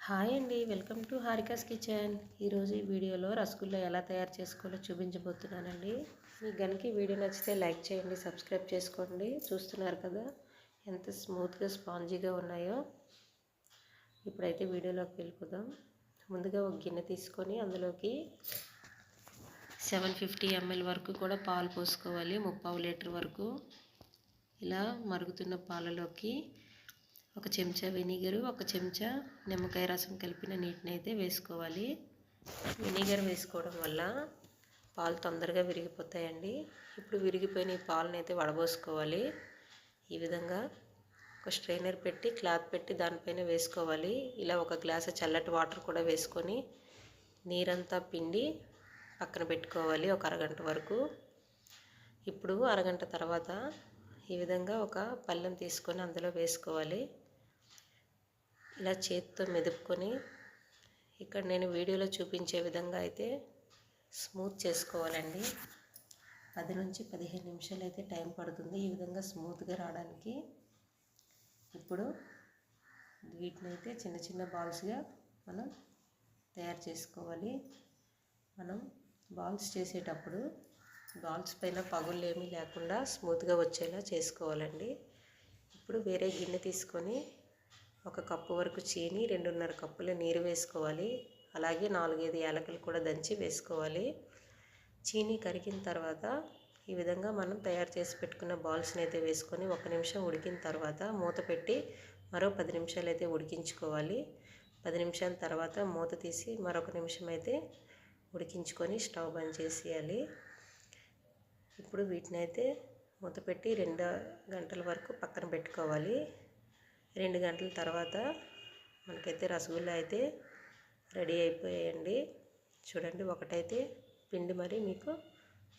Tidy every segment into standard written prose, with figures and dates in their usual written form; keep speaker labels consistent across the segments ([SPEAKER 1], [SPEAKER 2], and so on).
[SPEAKER 1] Hi అండి, welcome to Harika's kitchen. ఈరోజు ఈ వీడియోలో రసగుల్లా ఎలా తయారు చేసుకోవాలో చూపించబోతున్నానండి. మీకు కనుక ఈ వీడియో నచ్చితే లైక్ చేయండి, సబ్స్క్రైబ్ చేసుకోండి. చూస్తున్నారు కదా ఎంత స్మూత్గా స్పాంజీగా ఉన్నాయో. ఇప్పుడైతే వీడియోలోకి వెళ్ళిపోదాం. ముందుగా ఒక గిన్నె తీసుకొని అందులోకి 750 ml వరకు కూడా పాలు పోసుకోవాలి, 3/4 లీటర్ వరకు. ఇలా మరుగుతున్న పాలలోకి ఒక చెంచా వెనిగరు, ఒక చెంచా నిమ్మకాయ రసం కలిపిన నీటిని అయితే వేసుకోవాలి. వెనిగర్ వేసుకోవడం వల్ల పాలు తొందరగా విరిగిపోతాయండి. ఇప్పుడు విరిగిపోయిన ఈ పాలను అయితే వడబోసుకోవాలి. ఈ విధంగా ఒక స్ట్రైనర్ పెట్టి క్లాత్ పెట్టి దానిపైన వేసుకోవాలి. ఇలా ఒక గ్లాసు చల్లటి వాటర్ కూడా వేసుకొని నీరంతా పిండి పక్కన పెట్టుకోవాలి ఒక అరగంట వరకు. ఇప్పుడు అరగంట తర్వాత ఈ విధంగా ఒక పళ్ళెం తీసుకొని అందులో వేసుకోవాలి. ఇలా చేతితో మెదుపుకొని ఇక్కడ నేను వీడియోలో చూపించే విధంగా అయితే స్మూత్ చేసుకోవాలండి. 10 నుంచి 15 నిమిషాలు అయితే టైం పడుతుంది ఈ విధంగా స్మూత్గా రావడానికి. ఇప్పుడు వీటిని అయితే చిన్న చిన్న బాల్స్గా మనం తయారు చేసుకోవాలి. మనం బాల్స్ చేసేటప్పుడు బాల్స్ పైన పగుళ్ళు ఏమీ లేకుండా స్మూత్గా వచ్చేలా చేసుకోవాలండి. ఇప్పుడు వేరే గిన్నె తీసుకొని 1 కప్పు వరకు చీని, 2.5 కప్పుల నీరు వేసుకోవాలి. అలాగే 4-5 యాలకులు కూడా దంచి వేసుకోవాలి. చీని కరిగిన తర్వాత ఈ విధంగా మనం తయారు చేసి పెట్టుకున్న బాల్స్ని అయితే వేసుకొని 1 నిమిషం ఉడికిన తర్వాత మూత పెట్టి మరో 10 నిమిషాలు అయితే ఉడికించుకోవాలి. 10 నిమిషాల తర్వాత మూత తీసి మరొక నిమిషం అయితే ఉడికించుకొని స్టవ్ బంద్ చేసేయాలి. ఇప్పుడు వీటిని అయితే మూత పెట్టి 2 గంటల వరకు పక్కన పెట్టుకోవాలి. 2 గంటల తర్వాత మనకైతే రసగుల్లా అయితే రెడీ అయిపోయాయండి. చూడండి, ఒకటైతే పిండి మరి మీకు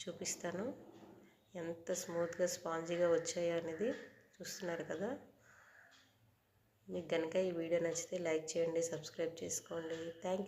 [SPEAKER 1] చూపిస్తాను ఎంత స్మూత్గా స్పాంజీగా వచ్చాయో అనేది. చూస్తున్నారు కదా. మీకు కనుక ఈ వీడియో నచ్చితే లైక్ చేయండి, సబ్స్క్రైబ్ చేసుకోండి. Thank you.